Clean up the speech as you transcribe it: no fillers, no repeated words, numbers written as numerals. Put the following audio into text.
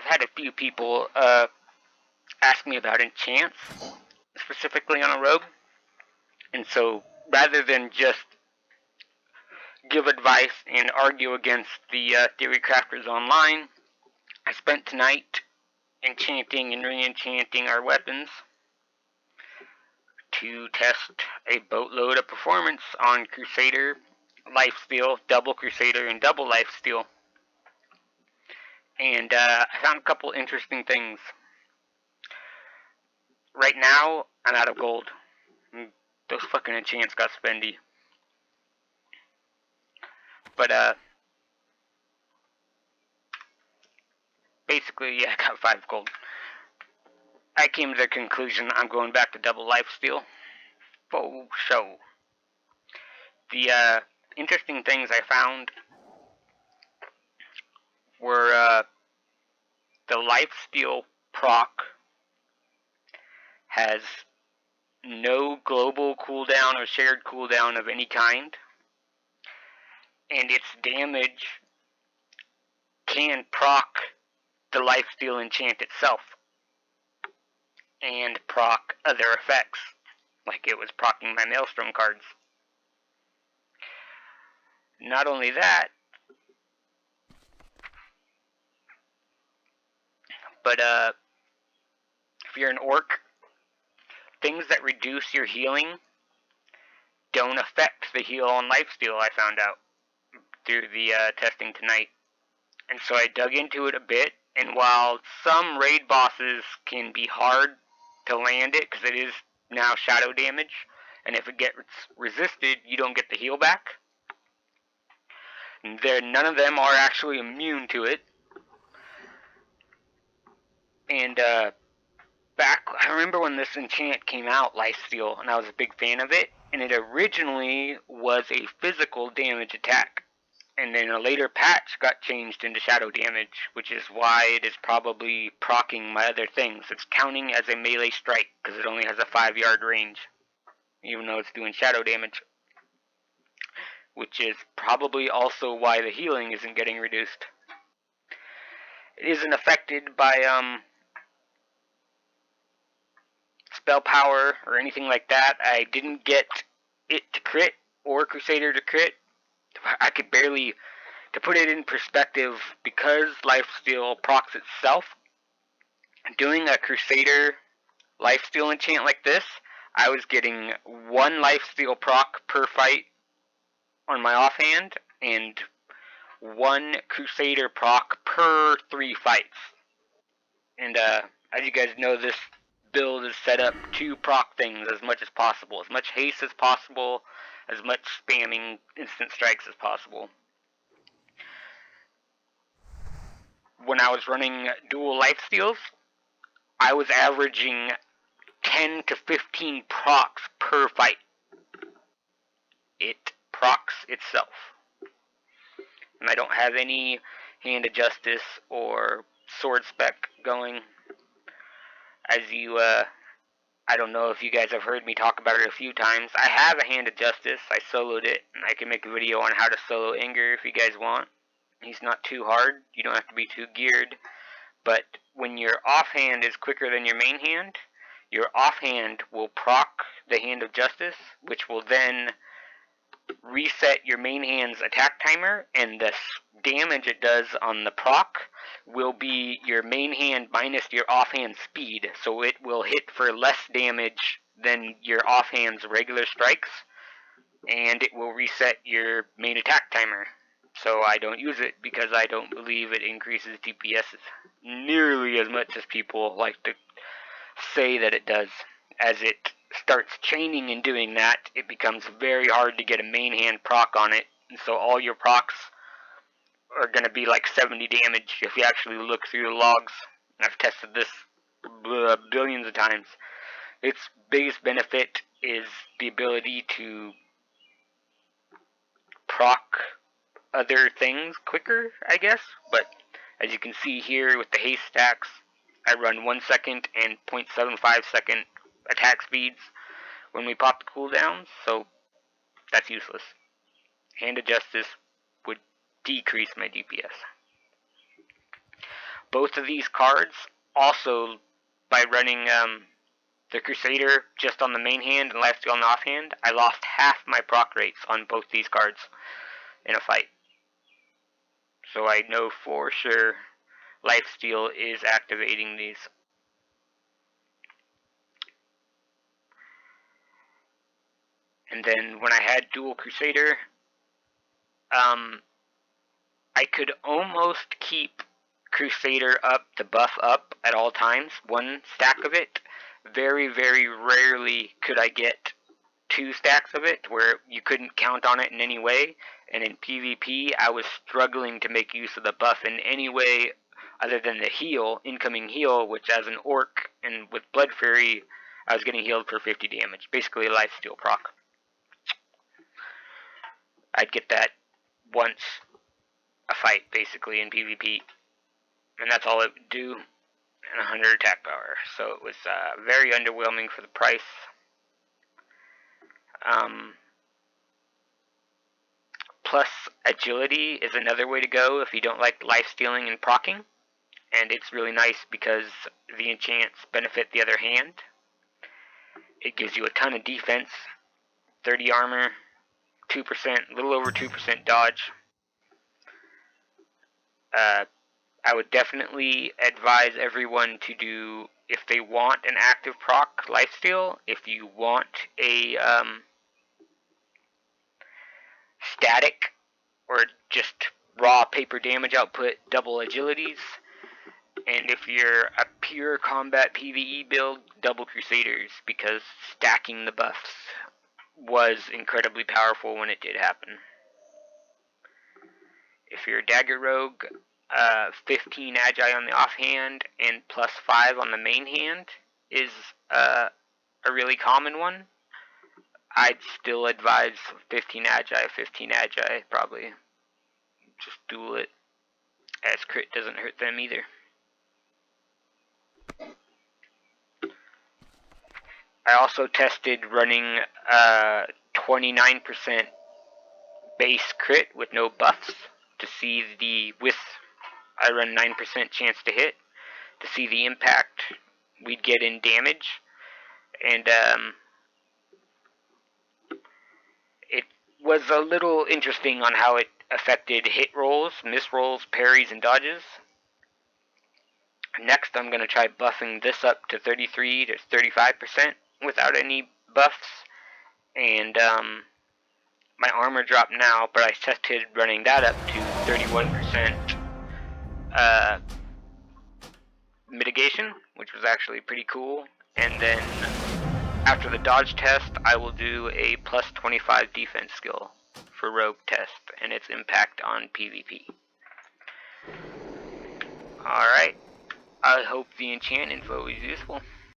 had a few people ask me about enchants, specifically on a rogue, and so rather than just give advice and argue against the theory crafters online, I spent tonight enchanting and re-enchanting our weapons to test a boatload of performance on Crusader, Lifesteal, double Crusader, and double Lifesteal. And I found a couple interesting things. Right now, I'm out of gold. Those fucking enchants got spendy. But basically, yeah, I got 5 gold. I came to the conclusion I'm going back to double Lifesteal. For show. The interesting things I found were the Lifesteal proc has no global cooldown or shared cooldown of any kind, and its damage can proc the Lifesteal enchant itself and proc other effects, like it was proccing my Maelstrom cards. Not only that, but if you're an orc, things that reduce your healing don't affect the heal on Lifesteal, I found out through the testing tonight. And so I dug into it a bit, and while some raid bosses can be hard to land it, because it is now shadow damage, and if it gets resisted, you don't get the heal back, none of them are actually immune to it. And I remember when this enchant came out, Lifesteal, and I was a big fan of it, and it originally was a physical damage attack. And then a later patch got changed into shadow damage, which is why it is probably proccing my other things. It's counting as a melee strike, because it only has a 5-yard range, even though it's doing shadow damage. Which is probably also why the healing isn't getting reduced. It isn't affected by spell power or anything like that. I didn't get it to crit or Crusader to crit. I could barely, to put it in perspective, because Lifesteal procs itself, doing a Crusader Lifesteal enchant like this, I was getting 1 Lifesteal proc per fight on my offhand, and 1 Crusader proc per 3 fights. And as you guys know, this build is set up to proc things as much as possible, as much haste as possible, as much spamming instant strikes as possible. When I was running dual Lifesteals, I was averaging 10 to 15 procs per fight. It procs itself. And I don't have any Hand of Justice or Sword Spec going. As you, I don't know if you guys have heard me talk about it a few times. I have a Hand of Justice. I soloed it, and I can make a video on how to solo Anger if you guys want. He's not too hard. You don't have to be too geared. But when your offhand is quicker than your main hand, your offhand will proc the Hand of Justice, which will then reset your main hand's attack timer, and the damage it does on the proc will be your main hand minus your offhand speed, so it will hit for less damage than your offhand's regular strikes, and it will reset your main attack timer. So I don't use it because I don't believe it increases DPS nearly as much as people like to say that it does. As it starts chaining and doing that, it becomes very hard to get a main hand proc on it, and so all your procs are going to be like 70 damage if you actually look through the logs. I've tested this billions of times. Its biggest benefit is the ability to proc other things quicker, I guess, but as you can see here with the haste stacks, I run 1 second and 0.75 second attack speeds when we pop the cooldowns, so that's useless. Hand of Justice would decrease my DPS. both of these cards. Also, by running the Crusader just on the main hand and Lifesteal on the offhand, I lost half my proc rates on both these cards in a fight. So I know for sure Lifesteal is activating these. And then when I had dual Crusader, I could almost keep Crusader up to buff up at all times, one stack of it. Very, very rarely could I get 2 stacks of it where you couldn't count on it in any way. And in PvP, I was struggling to make use of the buff in any way other than the heal, incoming heal, which as an orc and with Blood Fury, I was getting healed for 50 damage. Basically a Lifesteal proc. I'd get that once a fight, basically, in PvP. And that's all it would do, and 100 attack power. So it was very underwhelming for the price. Plus, agility is another way to go if you don't like lifestealing and procking. And it's really nice because the enchants benefit the other hand. It gives you a ton of defense, 30 armor, 2%, a little over 2% dodge. I would definitely advise everyone to do, if they want an active proc lifesteal, if you want a static or just raw paper damage output, double agilities. And if you're a pure combat PvE build, double Crusaders, because stacking the buffs was incredibly powerful when it did happen. If you're a Dagger Rogue, 15 Agi on the offhand and plus 5 on the main hand is a really common one. I'd still advise 15 Agi, probably. Just duel it, as crit doesn't hurt them either. I also tested running 29% base crit with no buffs to see I run 9% chance to hit, to see the impact we'd get in damage. And it was a little interesting on how it affected hit rolls, miss rolls, parries, and dodges. Next, I'm going to try buffing this up to 33 to 35% without any buffs. And my armor dropped now, but I tested running that up to 31% mitigation, which was actually pretty cool. And then after the dodge test, I will do a plus 25 defense skill for rogue test and its impact on PvP. Alright, I hope the enchant info is useful.